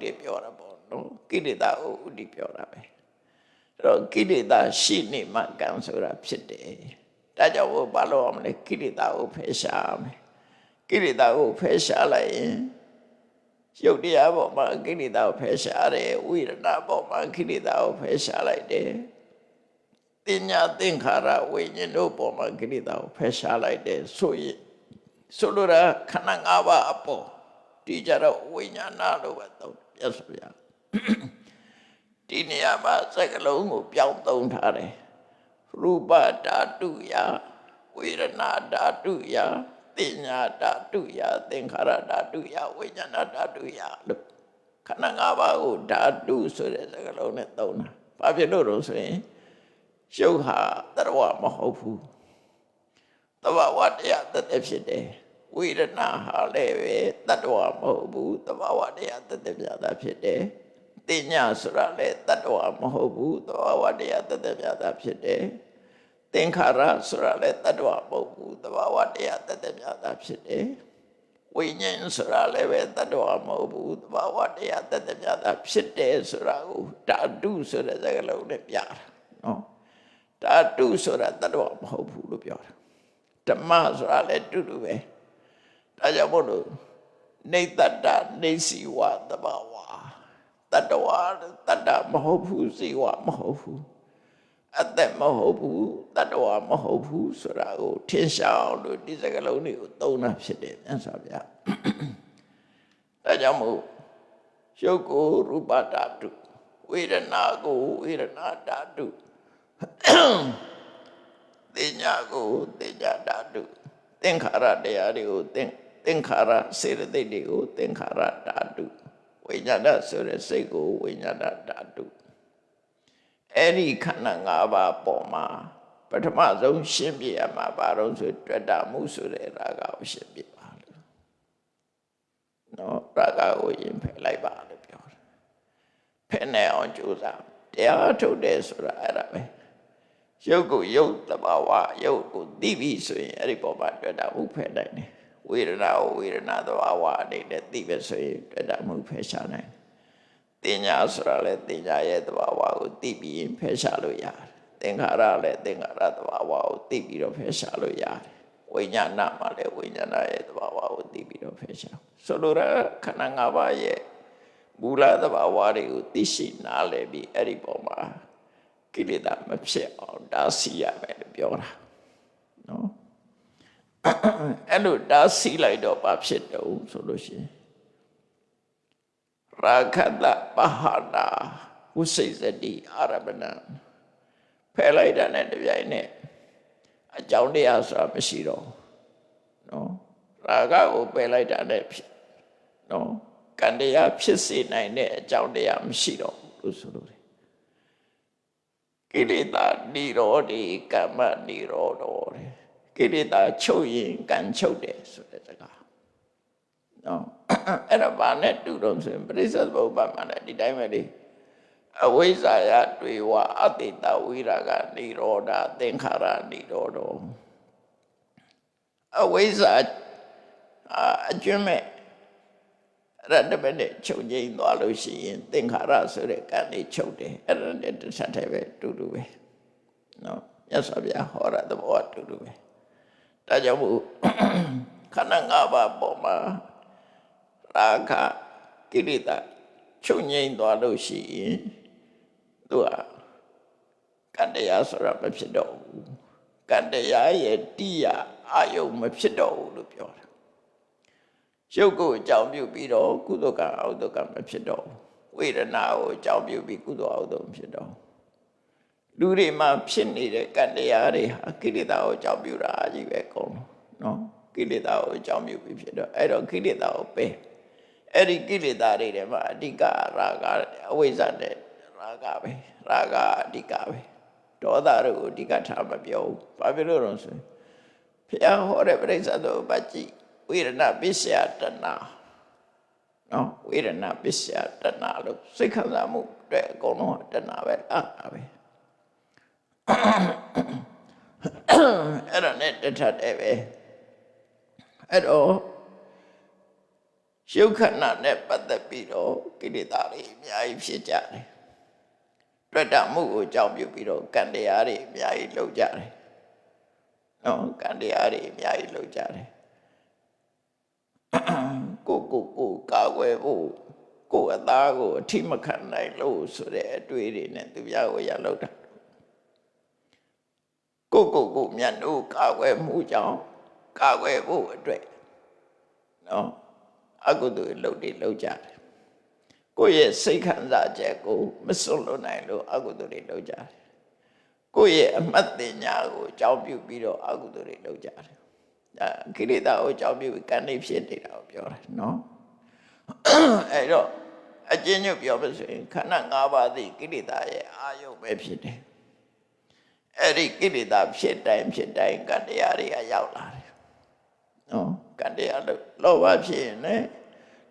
တည်ပြောတာပေါ့နော်ကိလေသာကိုဥတည်ပြောတာပဲအဲ့တော့ကိလေသာရှိနေမှကံဆိုတာဖြစ်တယ်ဒါကြောင့်ဘာလို့အောင်မလဲကိလေသာကိုဖယ်ရှားမယ်ကိလေသာကိုဖယ်ရှားလိုက်ရင်ရုပ်တရားပေါ်မှာကိလေသာကိုဖယ်ရှားတယ်ဝိရဏပေါ်မှာကိလေသာကိုဖယ်ရှားလိုက်တယ်တင်ညာသင်္ခါရဝိညာဉ်တို့ပေါ်မှာကိလေသာကိုဖယ်ရှားလိုက်တယ်ဆိုရင်ဆိုလိုတာခန္ဓာ၅ပါးအပေါ်ဒီကြတော့ဝိညာဏလို့ပဲသုံးပြတ်ဆိုရဒီနေရာမှာစက္ကလုံးကိုပြောင်းသုံးထားတယ်ရူပဓာတုယဝေဒနာဓာတုယတင်ညာဓာတုယသင်္ခါရဓာတုယဝိညာဏဓာတုယလို့ခန္ဓာ၅ပါးကိုဓာတုဆိုတဲ့စကားလုံးနဲ့သုံးတာဘာဖြစ်လို့လဲဆိုရင်ရုပ်ဟာတရဝမဟုတ်ဘူးတဘာဝတရားတသက်ဖြစ်တယ်ဝေဒနာဟာလည်းပဲတတ္တဝမဟုတ်ဘူးတဘာဝတရားတသက်ပြတာဖြစ်တယ်တင်ညာဆိုတာလည်းတတ္တဝမဟုတ်ဘူးတဘာဝတရားတသက်ပြတာဖြစ်တယ်သင်္ခါရဆိုတာလည်းတတ္တဝမဟုတ်ဘူးတဘာဝတရားတသက်ပြတာဖြစ်တယ်ဝိညာဉ်ဆိုတာလည်းပဲတတ္တဝမဟုတ်ဘူးတဘာဝတရားတသက်ပြတာဖြစ်တယ်ဆိုတာကိုဓာတုဆိုတဲ့စကားလုံးနဲ့ပြတာနော်ဓာတုဆိုတာတတ္တဝမဟုတ်ဘူးလို့ပြောတာဓမ္မဆိုတာလည်းတူတူပဲဒါကြောင့်မို့လို့နေတ္တနေစီဝသဘာဝတတ္တဝတတ္တမဟုတ်ဘူးစီဝမဟုတ်ဘူးအသက်မဟုတ်ဘူးတတ္တဝမဟုတ်ဘူးဆိုတာကိုထင်ရှားအောင်လို့ဒီစကားလုံးတွေကိုသုံးတာဖြစ်တယ်မြတ်စွာဘုရားဒါကြောင့်မို့ရုပ်ကိုရူပဓာတုဝေဒနာကိုဝေဒနာဓာတုတင်ညာကိုတင်ညာဓာတုသင်္ခါရတရားတွေကိုသင်္ခါရစေတသိက်တွေကိုသင်္ခါရဓာတုဝိညာဏဆိုတဲ့စိတ်ကိုဝိညာဏဓာတုအဲ့ဒီခန္ဓာ၅ပါးပေါ်မှာပထမဆုံးရှင်းပြရမှာဘာလို့ဆိုတွေ့တာမှုဆိုတဲ့ရာဂကိုရှင်းပြပါလို့နော်ရာဂကိုရင်ဖယ်လိုက်ပါလို့ပြောတယ်ဖယ်နေအောင်ကြိုးစားတရားထုတ်တယ်ဆိုတာအဲ့ဒါပဲရုပ်ကိုရုပ်တဘာဝရုပ်ကိုသိပြီဆိုရင်အဲ့ဒီပေါ်မှာတွေ့တာမှုဖယ်နိုင်တယ်ဝေဒနာကိုဝေဒနာတဘာဝအနေနဲ့သိပဲဆိုရင်တွေ့တာမှုဖယ်ရှားနိုင်တယ်တင်ညာဆိုတာလည်းတင်ညာရဲ့တဘာဝကိုသိပြီးဖယ်ရှားလို့ရတယ်သင်္ခါရလည်းသင်္ခါရတဘာဝကိုသိပြီးတော့ဖယ်ရှားလို့ရတယ်ဝိညာဏမှာလည်းဝိညာဏရဲ့တဘာဝကိုသိပြီးတော့ဖယ်ရှားဆိုလိုတာခန္ဓာ၅ပါးရဲ့မူလတဘာဝတွေကိုသိရှိနားလည်ပြီးအဲ့ဒီပေါ်မှာကိလေသာမဖြစ်အောင်တားဆီးရမယ်လို့ပြောတာနော်အဲ့လိုတားဆီးလိုက်တော့ဘာဖြစ်တော့ဆိုလို့ရှိရင်ရာခတပဟာနာဝိစိစတိအာရမဏဖယ်လိုက်တာနဲ့တပြိုင်နက်အကြောင်းတရားဆိုတာမရှိတော့နော်ရာဂကိုပယ်လိုက်တာနဲ့နော်ကံတရားဖြစ်စေနိုင်တဲ့အကြောင်းတရားမရှိတော့လို့ဆိုလို့ကိလေသာនិရောဓိကမ္မនិရောဓောကိလေသာချုပ်ရင်ကံချုပ်တယ်ဆိုတဲ့စကားနော်အဲ့ဒါဘာနဲ့တူတော့ဆိုရင်ပရိစ္ဆေသမုပ္ပါဒ်မှာလည်းဒီတိုင်းပဲလေအဝိဇ္ဇာယတွေဝအတိတဝိရာဂនិရောဓသင်္ခါရនិရောဓောအဝိဇ္ဇာအကျွမ်းမဲ့ရတ္တပဲနဲ့ချုပ်ငိမ့်သွားလို့ရှိရင်သင်္ခါရဆိုတဲ့ကံတွေချုပ်တယ်အဲ့ဒါနဲ့တစ်ဆက်တည်းပဲတူတူပဲနော်မြတ်စွာဘုရားဟောတဲ့သဘောတူတူပဲဒါကြောင့်မို့ခန္ဓာ၅ပါးပေါ်မှာရာဂကိလေသာချုပ်ငိမ့်သွားလို့ရှိရင်သူကကံတရားဆိုတာမဖြစ်တော့ဘူးကံတရားရဲ့တရားအာယုံမဖြစ်တော့ဘူးလို့ပြောတာရုပ်ကိုအကြောင်းပြုပြီးတော့ကုသိုလ်ကံအကုသိုလ်ကံမဖြစ်တော့ဝေဒနာကိုအကြောင်းပြုပြီးကုသိုလ်အကုသိုလ်မဖြစ်တော့လူတွေမှာဖြစ်နေတဲ့ကံတရားတွေဟာကိလေသာကိုအကြောင်းပြုတာကြီးပဲကုန်နော်ကိလေသာကိုအကြောင်းပြုပြီးဖြစ်တော့အဲ့တော့ကိလေသာကိုပယ်အဲ့ဒီကိလေသာတွေထဲမှာအဓိကရာဂအဝိဇ္ဇာနဲ့ရာဂပဲရာဂအဓိကပဲဒေါသတို့ကိုအဓိကထားမပြောဘူးဘာဖြစ်လို့လဲဆိုရင်ဘုရားဟောတဲ့ပရိစ္ဆေသမုပ္ပါဒ်ကြီးဝေဒနာပစ္စယတဏနော်ဝေဒနာပစ္စယတဏလို့စိတ်ခံစားမှုအတွက်အကုန်လုံးတဏပဲအားပဲအဲ့ဒါနဲ့တထတဲ့ပဲအဲ့တော့ ရုပ်ခန္ဓာနဲ့ပတ်သက်ပြီးတော့ကိလေသာတွေအများကြီးဖြစ်ကြတယ်တွေ့တာမှုကိုကြောင့်ပြုပြီးတော့ကံတရားတွေအများကြီးလုပ်ကြတယ်နော်ကံတရားတွေအများကြီးလုပ်ကြတယ်ကိုကာကွယ်ဖို့ကိုအသားကိုအထိမခံနိုင်လို့ဆိုတဲ့အတွေ့တွေနဲ့သူများကိုရလောက်တာကိုမြတ်တို့ကာကွယ်မှုကြောင့်ကာကွယ်ဖို့အတွက်နော်အကုသိုလ်လုပ်တွေလုပ်ကြတယ်ကိုယ့်ရဲ့စိတ်ခံစားချက်ကိုမစွန့်လွတ်နိုင်လို့အကုသိုလ်တွေလုပ်ကြတယ်ကိုယ့်ရဲ့အမှတ်တင်ညာကိုအကြောင်းပြုပြီးတော့အကုသိုလ်တွေလုပ်ကြတယ်ဒါကိလေသာကိုအကြောင်းပြုပြီးကံတွေဖြစ်နေတာကိုပြောတယ်နော်အဲ့တော့အကျဉ်းချုပ်ပြောလို့ဆိုရင်ခန္ဓာ၅ပါးသည်ကိလေသာရဲ့အာယုပဲဖြစ်တယ်အဲ့ဒီကိလေသာဖြစ်တိုင်းကံတရားတွေကရောက်လာတယ်နော်ကံတရားလောဘဖြစ်ရင်လည်း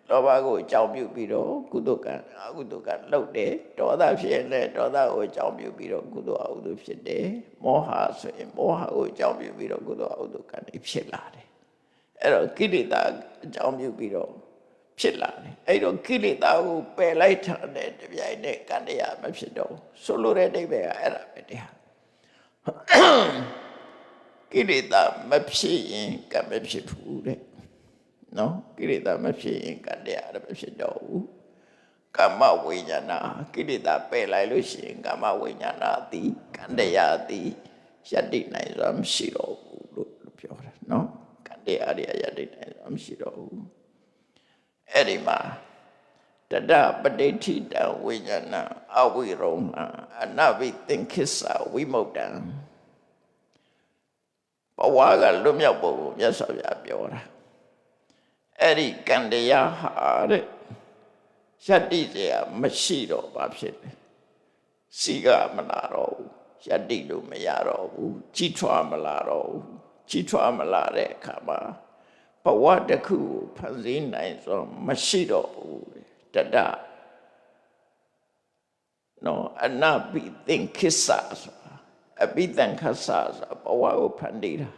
လောဘကိုအကြောင်းပြုပြီးတော့ကုသိုလ်ကံအကုသိုလ်ကံလုပ်တယ်ဒေါသဖြစ်ရင်လည်းဒေါသကိုအကြောင်းပြုပြီးတော့ကုသိုလ်အကုသိုလ်ဖြစ်တယ်မောဟဆိုရင်မောဟကိုအကြောင်းပြုပြီးတော့ကုသိုလ်အကုသိုလ်ကံတွေဖြစ်လာတယ်အဲ့တော့ကိလေသာအကြောင်းပြုပြီးတော့ဖြစ်လာတယ်အဲ့တော့ကိလေသာကိုပယ်လိုက်တဲ့တပြိုင်နက်ကံတရားမဖြစ်တော့ဆိုလိုတဲ့အိဗယ်ကအဲ့ဒါပဲတရားကိလေသာမဖြစ်ရင်ကံမဖြစ်ဘူးတဲ့နော်ကိလေသာမဖြစ်ရင်ကံတရားမဖြစ်တော့ဘူးကမ္မဝိညာဏကိလေသာပယ်လိုက်လို့ရှိရင်ကမ္မဝိညာဏသည်ကံတရားသည်ယတ္တိနိုင်စွာမရှိတော့ဘူးလို့ပြောတာနော်ကံတရားတွေယတ္တိနိုင်စွာမရှိတော့ဘူးအဲ့ဒီမှာတတပဋိဋ္ဌိတဝိညာဏအဝိရုံဏအနဝိသင်္ခိစ္ဆာဝိမု ക്തံဘဝကလွတ်မြောက်ဖို့မြတ်စွာဘုရားပြောတာအဲ့ဒီကံတရားဟာတဲ့ယတ္တိစရာမရှိတော့ဘာဖြစ်လဲစီကမလာတော့ဘူးယတ္တိလို့မရတော့ဘူးကြီးထွားမလာတော့ဘူးကြီးထွားမလာတဲ့အခါမှာဘဝတစ်ခုကိုဖန်ဆင်းနိုင်ဆိုမရှိတော့ဘူးတတနော်အနပိသင်္ခိစ္ဆာဆိုတာအပိသင်္ခစ္ဆာဆိုတာဘဝကိုဖန်တီးတာ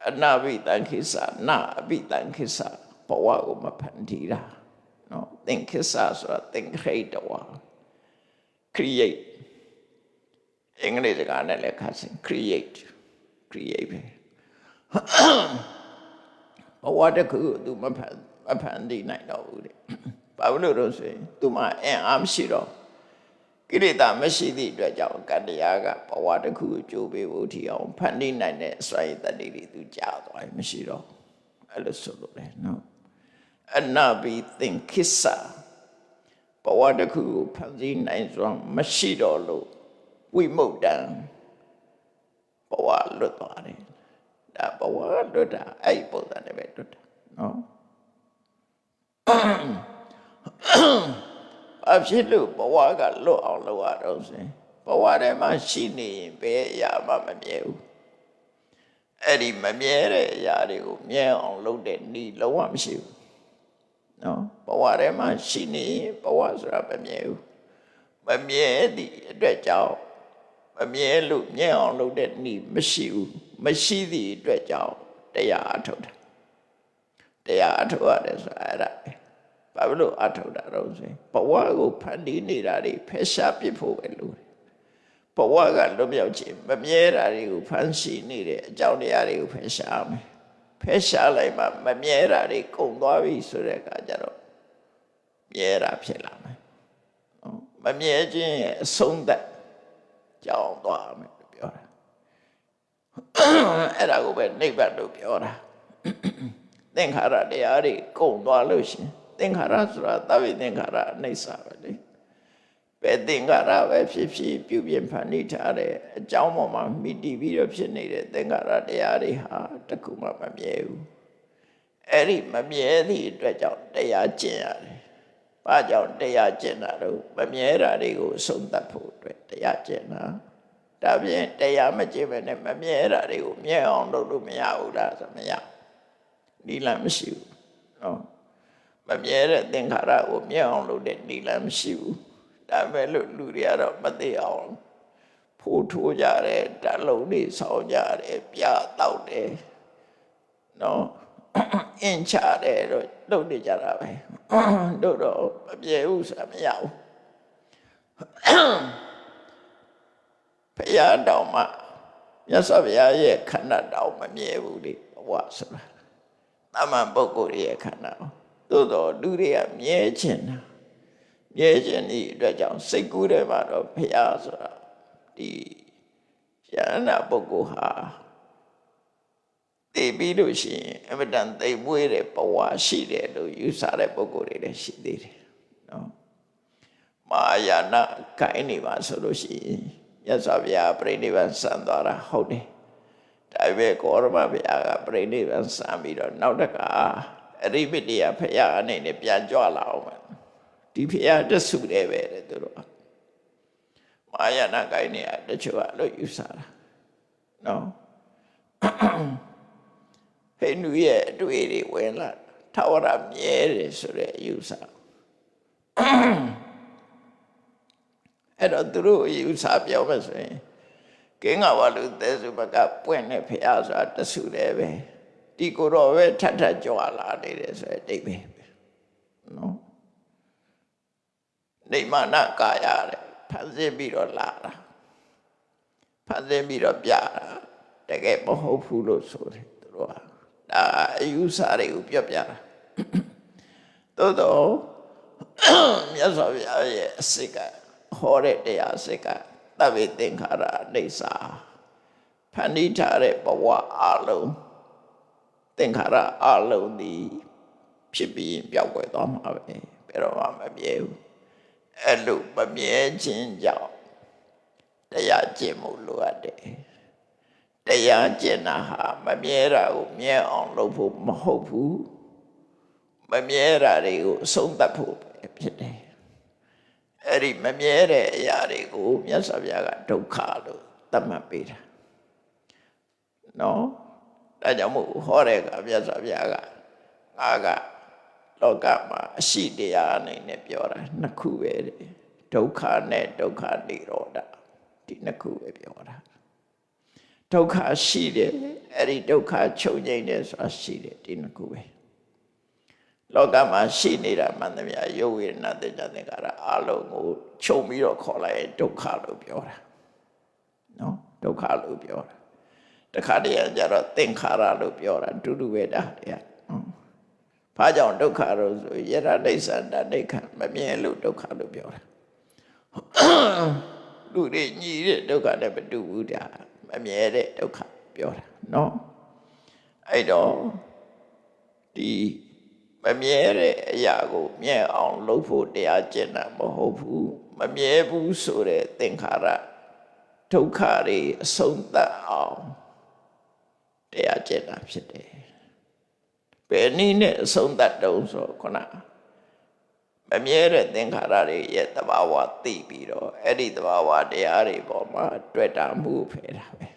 အနပိသင်္ခိစ္ဆာနာအပိသင်္ခိစ္ဆာဘဝကိုမဖန်တီးတာနော်သင်္ခိစ္ဆာဆိုတာ think create ဝါ create အင်္ဂလိပ်စကားနဲ့လည်းခါစင် create ပဲဘဝတစ်ခုသူမဖန်တီးနိုင်တော့ဘူးတဲ့ဘာလို့လို့ဆိုရင်သူမအင်အားမရှိတော့ကိလေသာမရှိသည့်အတွက်ကြောင့်ကတ္တရားကဘဝတစ်ခုကိုကြိုးပေးဖို့ထီအောင်ဖန်တီးနိုင်တဲ့အစွမ်းရည်တတ္တိတွေသူကြာသွားရင်မရှိတော့အဲ့လိုဆိုလို့လေနော်အနဘိသင်္ခိစ္ဆာဘဝတစ်ခုကိုဖန်တီးနိုင်စွမ်းမရှိတော့လို့ဝိမု ക്തံဘဝလွတ်သွားတယ်ဒါဘဝလွတ်တာအဲ့ပုံစံနဲ့ပဲလွတ်တာနော်အဖြစ်လို့ဘဝကလွတ်အောင်လုပ်ရတော့ဆိုရင်ဘဝထဲမှာရှိနေရင်ဘယ်အရာမှမမြဲဘူးအဲ့ဒီမမြဲတဲ့အရာတွေကိုမြဲအောင်လုပ်တဲ့နည်းလုံးဝမရှိဘူးနော်ဘဝထဲမှာရှိနေရင်ဘဝဆိုတာမမြဲဘူးမမြဲသည့်အတွက်ကြောင့်မမြဲလို့မြဲအောင်လုပ်တဲ့နည်းမရှိဘူးမရှိသည့်အတွက်ကြောင့်တရားအထုတ်တာတရားအထုတ်ရတယ်ဆိုတာအဲ့ဒါပဲဘာလို့အထုတ်တာတော့ဆိုရင်ဘဝကိုဖန်တီးနေတာတွေဖယ်ရှားပစ်ဖို့ပဲလို့ဘဝကလွတ်မြောက်ခြင်းမမြဲတာတွေကိုဖန်ဆီးနေတဲ့အကြောင်းတရားတွေကိုဖယ်ရှားမယ်ဖယ်ရှားလိုက်မှမမြဲတာတွေကုန်သွားပြီဆိုတဲ့အခါကျတော့မြဲတာဖြစ်လာမယ်မမြဲခြင်းရဲ့အဆုံးသတ်ကြောင်းသွားမယ်လို့ပြောတာအဲ့ဒါကိုပဲနိဗ္ဗာန်လို့ပြောတာသင်္ခါရတရားတွေကုန်သွားလို့ရှင်သင်္ခါရဆိုတာသဗ္ဗသင်္ခါရအိဋ္ဌာပဲလေပဲသင်္ခါရပဲဖြစ်ဖြစ်ပြုပြင်ဖန်တီးထားတဲ့အကြောင်းပေါ်မှာမိတည်ပြီးတော့ဖြစ်နေတဲ့သင်္ခါရတရားတွေဟာတခုမှမမြဲဘူးအဲ့ဒီမမြဲသည့်အတွက်ကြောင့်တရားကျင့်ရတယ်။ဘာကြောင့်တရားကျင့်တာတော့မမြဲတာတွေကိုဆုံးသတ်ဖို့အတွက်တရားကျင့်တာဒါပြင်တရားမကျင့်ဘဲနဲ့မမြဲတာတွေကိုမြဲအောင်လုပ်လို့မရဘူးလားဆိုမရဒီလမ်းမရှိဘူးနော်မမြဲတဲ့သင်္ခါရကိုမြဲအောင်လုပ်တဲ့ဒီလမ်းမရှိဘူးဒါပဲလို့လူတွေကတော့မသိအောင်ဖိုးထိုးကြတယ်ဓာတ်လုံးတွေဆောင်းကြတယ်ပြတောက်တယ်နော် အင်ချတယ်တော့လုပ်နေကြတာပဲတို့တော့မပြေဘူးဆိုတာမရဘူးဘုရားတော်မှာမြတ်စွာဘုရားရဲ့ခန္ဓာတော်မမြဲဘူးလေဘဝဆိုတာတမန်ပုဂ္ဂိုလ်ရဲ့ခန္ဓာသို့တော်လူတွေကမြဲခြင်းတာမြဲခြင်းဒီအတွက်ကြောင့်စိတ်ကူးတယ်မှာတော့ဘုရားဆိုတာဒီယန္နာပုဂ္ဂိုလ်ဟာသိပြီးလို့ရှိရင်အမတန်သိမ်မွေးတဲ့ဘဝရှိတယ်လို့ယူဆတဲ့ပုဂ္ဂိုလ်တွေလည်းရှိသေးတယ်နော်မာယာနာကိုင်းနေပါဆိုလို့ရှိရင်မြတ်စွာဘုရားပြိဋိဘံစံသွားတာဟုတ်တယ်ဒါပေမဲ့ကောရမဘုရားကပြိဋိဘံစံပြီးတော့နောက်တကအရိပိတ္တယဘုရားအနေနဲ့ပြန်ကြွလာအောင်ဒီဘုရားတဆုတယ်ပဲတဲ့သူတို့မာယာနာကိုင်းနေရတချို့ကလို့ယူဆတာနော်ဟိန္ဒူရဲ့အတွေ့တွေဝင်လာထာဝရမြဲတယ်ဆိုတဲ့အယူဆအဲ့တော့သူတို့အယူဆပြောမယ်ဆိုရင်ကင်းကဝလူသဲစုဘကပွင့်နေဖျားဆိုတာတဆုတယ်ပဲဒီကိုတော့ပဲထထကြွလာနေတယ်ဆိုတဲ့အဓိပ္ပာယ်ပဲနော်နေမနာကာယတဲ့ဖန်ဆင်းပြီးတော့လာတာဖန်ဆင်းပြီးတော့ပြတာတကယ်မဟုတ်ဘူးလို့ဆိုတယ်သူတို့ကဒါအယူဆတွေကိုပြောပြတာသို့တော့မြတ်စွာဘုရားရဲ့အစစ်ကဟောတဲ့တရားအစစ်ကသဗ္ဗေသင်္ခါရအိဋ္ဌာဖန်တီးထားတဲ့ဘဝအလုံးသင်္ခါရအလုံးဒီဖြစ်ပြီးပြောက်ွယ်သွားမှာပဲဘယ်တော့မှမမြဲဘူးအဲ့လိုမမြဲခြင်းကြောင့်တရားကျင့်မှုလိုအပ်တယ်တရားကျင့်တာဟာမမြဲတာကိုမြဲအောင်လုပ်ဖို့မဟုတ်ဘူးမမြဲတာတွေကိုအဆုံးသတ်ဖို့ဖြစ်တယ်အဲ့ဒီမမြဲတဲ့အရာတွေကိုမြတ်စွာဘုရားကဒုက္ခလို့သတ်မှတ်ပေးတာနော်ဒါကြောင့်မို့ဟောတဲ့ကမြတ်စွာဘုရားကငါကလောကမှာအရှိတရားအနေနဲ့ပြောတာနှစ်ခုပဲဒုက္ခနဲ့ဒုက္ခនិရောဓဒီနှစ်ခုပဲပြောတာဒုက္ခရှိတယ်အဲ့ဒီဒုက္ခချုပ်ငြိမ်းတယ်ဆိုတာရှိတယ်ဒီနှစ်ခုပဲလောကမှာရှိနေတာမှန်သမျှယုတ်ဝေဒနာသင်္ခါသင်္ခါရအလုံးကိုချုပ်ပြီးတော့ခေါ်လိုက်ဒုက္ခလို့ပြောတာနော်ဒုက္ခလို့ပြောတာတခါတည်းကျတော့သင်္ခါရလို့ပြောတာတူတူပဲဒါတရားဘာကြောင့်ဒုက္ခလို့ဆိုယရဒိဋ္ဌတဒိဋ္ဌမမြဲလို့ဒုက္ခလို့ပြောတာလူတွေညီတဲ့ဒုက္ခနဲ့မတူဘူးဒါမမြဲတဲ့ဒုက္ခပြောတာနော်အဲ့တော့ဒီမမြဲတဲ့အရာကိုမြဲအောင်လုပ်ဖို့တရားကျင့်တာမဟုတ်ဘူးမမြဲဘူးဆိုတဲ့သင်္ခါရဒုက္ခတွေအဆုံးသတ်အောင်တရားကျင့်တာဖြစ်တယ်ဘယ်နည်းနဲ့အဆုံးသတ်တုံးဆိုခုနမမြဲတဲ့သင်္ခါရတွေရဲ့သဘာဝသိပြီးတော့အဲ့ဒီသဘာဝတရားတွေပေါ်မှာတွေ့တာမှုဖယ်တာပဲ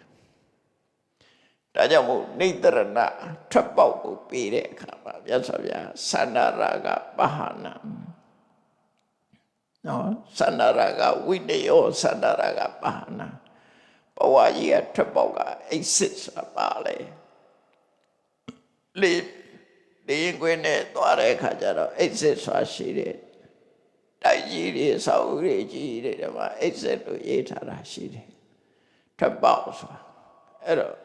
ဒါကြောင့်မို့နိတရဏထွက်ပေါက်ကိုပေးတဲ့အခါမှာမြတ်စွာဘုရားသန္တာရကပဟာနာနော်သန္တာရကဝိတယောသန္တာရကပဟာနာဘဝကြီးကထွက်ပေါက်ကအိစစ်ဆိုတာပါလေလေရင်ခွင်းနဲ့သွားတဲ့အခါကျတော့အိစစ်ဆိုတာရှိတယ်တိုက်ကြီးတွေဆောက်ဦးတွေကြီးတွေဒီမှာအိစစ်လို့ရေးထားတာရှိတယ်ထွက်ပေါက်ဆိုတာအဲ့တော့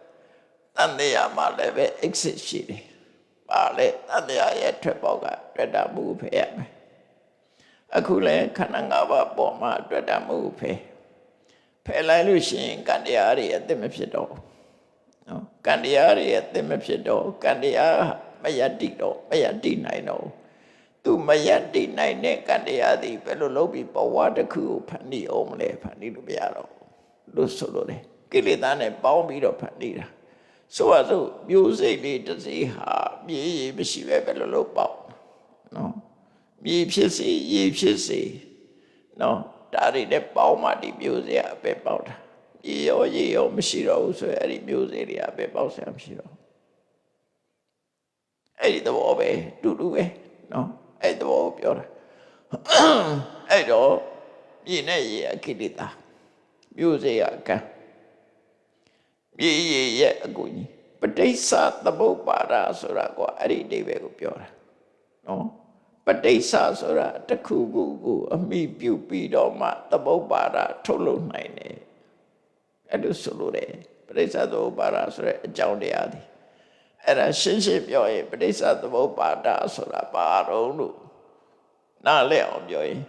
တန်တရားမှာလည်းပဲ exit ရှိတယ်။ပါလေတန်တရားရဲ့ထွက်ပေါက်ကတွေ့တာမှုဖယ်ရမယ်။အခုလည်းခန္ဓာ၅ပါးပေါ်မှာတွေ့တာမှုဖယ်လိုက်လို့ရှိရင်ကံတရားတွေအသက်မဖြစ်တော့ဘူး။နော်ကံတရားတွေအသက်မဖြစ်တော့ကံတရားမယတ္တိတော့မယတ္တိနိုင်တော့သူမယတ္တိနိုင်တဲ့ကံတရားတွေဘယ်လိုလုပ်ပြီးဘဝတစ်ခုကိုဖန်တီးအောင်မလဲဖန်တီးလို့မရတော့လို့ဆိုလို့လေကိလေသာနဲ့ပေါင်းပြီးတော့ဖန်တီးတာဆိုပါစို့မျိုးစိတ်လေးတစ်စီဟာမြေရည်မရှိပဲဘယ်လိုလုပ်ပေါ့နော်မြေဖြစ်စေရေဖြစ်စေနော်ဒါတွေနဲ့ပေါင်းမှဒီမျိုးစိအပဲပေါက်တာရေရောရေရောမရှိတော့ဘူးဆိုရင်အဲ့ဒီမျိုးစိတွေအပဲပေါက်ဆရာမရှိတော့အဲ့ဒီသဘောပဲတူတူပဲနော်အဲ့သဘောကိုပြောတာအဲ့တော့မြေနဲ့ရေအကိလေသာမျိုးစိကကံမြေရည်ရဲ့အကူကြီး ပဋိစ္စသမုပ္ပါဒဆိုတာကအဲ့ဒီအဓိပ္ပာယ်ကိုပြောတာနော်ပဋိစ္စဆိုတာတစ်ခုခုကိုအမိပြုပြီးတော့မှသမုပ္ပါဒထုတ်လုပ်နိုင်တယ်အဲ့လိုဆိုလို့တယ်ပဋိစ္စသမုပ္ပါဒဆိုတဲ့အကြောင်းတရားဒီအဲ့ဒါရှင်းရှင်းပြောရင်ပဋိစ္စသမုပ္ပါဒဆိုတာဘာတော့လို့နားလည်အောင်ပြောရင်